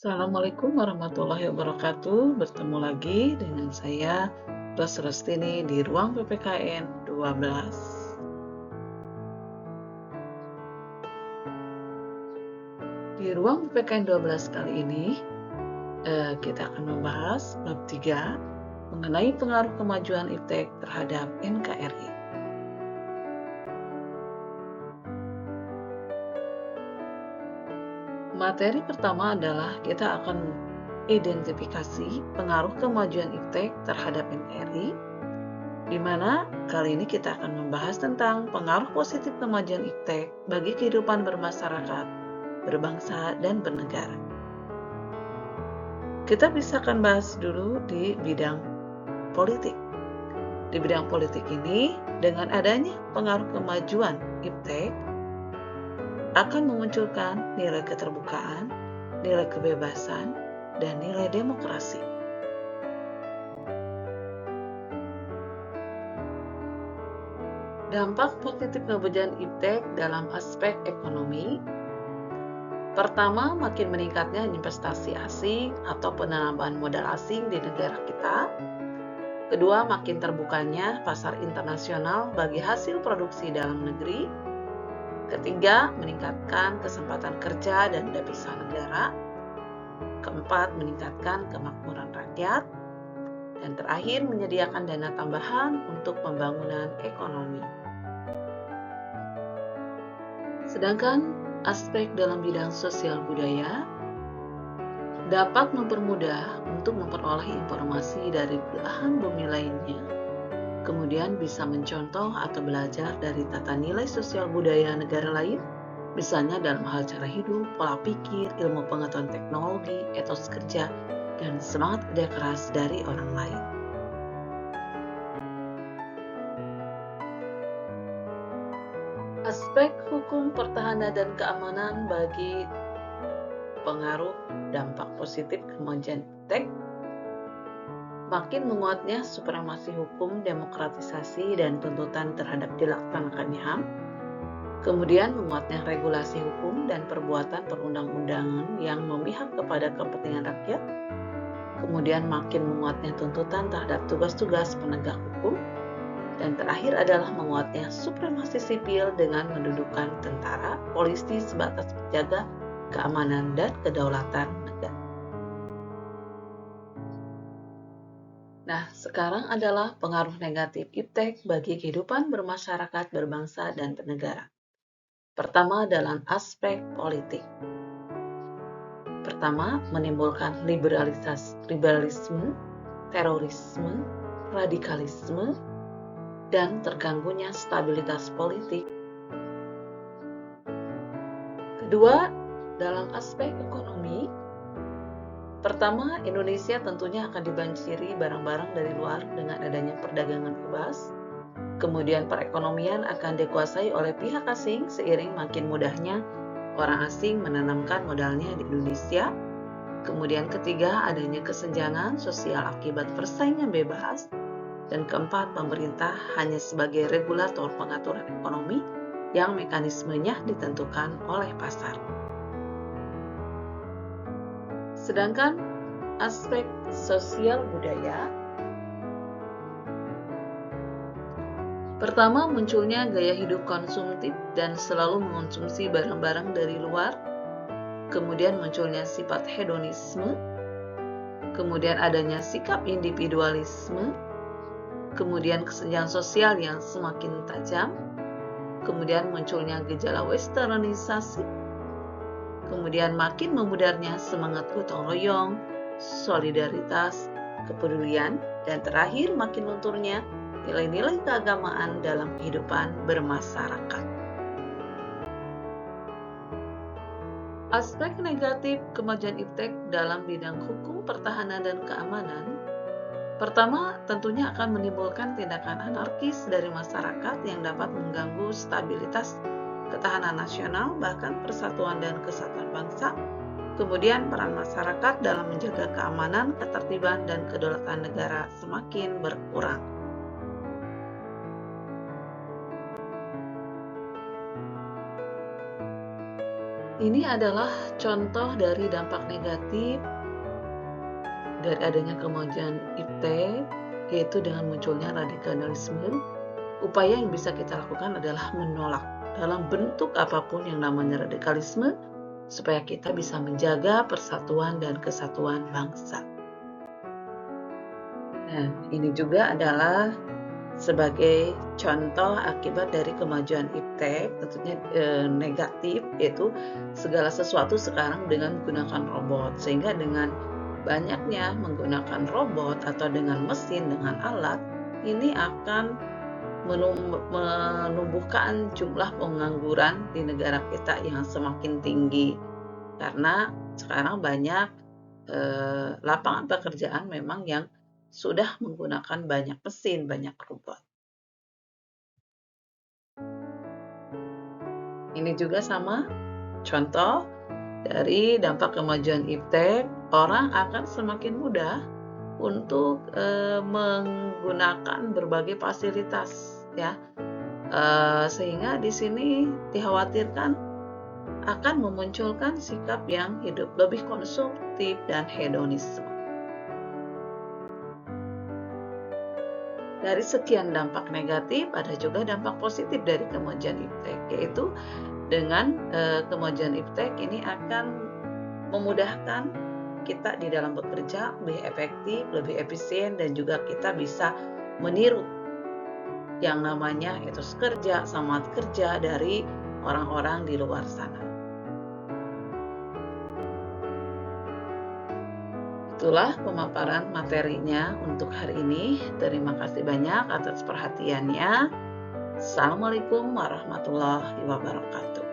Assalamualaikum warahmatullahi wabarakatuh. Bertemu lagi dengan saya, Ros Rostini di Ruang PPKN 12. Di Ruang PPKN 12 kali ini, kita akan membahas bab 3 mengenai pengaruh kemajuan iptek terhadap NKRI. Materi pertama adalah kita akan identifikasi pengaruh kemajuan iptek terhadap NKRI, di mana kali ini kita akan membahas tentang pengaruh positif kemajuan iptek bagi kehidupan bermasyarakat, berbangsa, dan bernegara. Kita bisa akan bahas dulu di bidang politik. Di bidang politik ini, dengan adanya pengaruh kemajuan iptek, akan memunculkan nilai keterbukaan, nilai kebebasan, dan nilai demokrasi. Dampak positif kemajuan iptek dalam aspek ekonomi. Pertama, makin meningkatnya investasi asing atau penanaman modal asing di negara kita. Kedua, makin terbukanya pasar internasional bagi hasil produksi dalam negeri. Ketiga, meningkatkan kesempatan kerja dan devisa negara. Keempat, meningkatkan kemakmuran rakyat. Dan terakhir, menyediakan dana tambahan untuk pembangunan ekonomi. Sedangkan aspek dalam bidang sosial budaya dapat mempermudah untuk memperoleh informasi dari belahan bumi lainnya, kemudian bisa mencontoh atau belajar dari tata nilai sosial budaya negara lain, misalnya dalam hal cara hidup, pola pikir, ilmu pengetahuan teknologi, etos kerja, dan semangat kerja keras dari orang lain. Aspek hukum pertahanan dan keamanan bagi pengaruh dampak positif kemajuan iptek. Makin menguatnya supremasi hukum, demokratisasi, dan tuntutan terhadap dilaksanakannya HAM. Kemudian menguatnya regulasi hukum dan perbuatan perundang-undangan yang memihak kepada kepentingan rakyat. Kemudian makin menguatnya tuntutan terhadap tugas-tugas penegak hukum. Dan terakhir adalah menguatnya supremasi sipil dengan mendudukan tentara, polisi sebatas penjaga keamanan dan kedaulatan negara. Nah, sekarang adalah pengaruh negatif iptek bagi kehidupan bermasyarakat, berbangsa, dan bernegara. Pertama, dalam aspek politik. Pertama, menimbulkan liberalisme, terorisme, radikalisme, dan terganggunya stabilitas politik. Kedua, dalam aspek ekonomi. Pertama, Indonesia tentunya akan dibanjiri barang-barang dari luar dengan adanya perdagangan bebas. Kemudian perekonomian akan dikuasai oleh pihak asing seiring makin mudahnya orang asing menanamkan modalnya di Indonesia. Kemudian ketiga, adanya kesenjangan sosial akibat persaingan bebas. Dan keempat, pemerintah hanya sebagai regulator pengaturan ekonomi yang mekanismenya ditentukan oleh pasar. Sedangkan aspek sosial budaya, pertama munculnya gaya hidup konsumtif dan selalu mengonsumsi barang-barang dari luar, kemudian munculnya sifat hedonisme, kemudian adanya sikap individualisme, kemudian kesenjangan sosial yang semakin tajam, kemudian munculnya gejala westernisasi, kemudian makin memudarnya semangat gotong royong, solidaritas, kepedulian, dan terakhir makin lunturnya nilai-nilai keagamaan dalam kehidupan bermasyarakat. Aspek negatif kemajuan iptek dalam bidang hukum, pertahanan, dan keamanan. Pertama, tentunya akan menimbulkan tindakan anarkis dari masyarakat yang dapat mengganggu stabilitas ketahanan nasional, bahkan persatuan dan kesatuan bangsa. Kemudian peran masyarakat dalam menjaga keamanan, ketertiban, dan kedaulatan negara semakin berkurang. Ini adalah contoh dari dampak negatif dari adanya kemajuan iptek, yaitu dengan munculnya radikalisme. Upaya yang bisa kita lakukan adalah menolak dalam bentuk apapun yang namanya radikalisme, supaya kita bisa menjaga persatuan dan kesatuan bangsa. Nah, ini juga adalah sebagai contoh akibat dari kemajuan iptek, tentunya negatif, yaitu segala sesuatu sekarang dengan menggunakan robot, sehingga dengan banyaknya menggunakan robot atau dengan mesin, dengan alat, ini akan menumbuhkan jumlah pengangguran di negara kita yang semakin tinggi, karena sekarang banyak lapangan pekerjaan memang yang sudah menggunakan banyak mesin, banyak robot. Ini juga sama, contoh dari dampak kemajuan iptek, orang akan semakin mudah untuk menggunakan berbagai fasilitas, ya, sehingga di sini dikhawatirkan akan memunculkan sikap yang hidup lebih konsumtif dan hedonisme. Dari sekian dampak negatif, ada juga dampak positif dari kemajuan iptek, yaitu dengan kemajuan iptek ini akan memudahkan kita di dalam bekerja lebih efektif, lebih efisien, dan juga kita bisa meniru yang namanya etos kerja, semangat kerja dari orang-orang di luar sana. Itulah pemaparan materinya untuk hari ini. Terima kasih banyak atas perhatiannya. Assalamualaikum warahmatullahi wabarakatuh.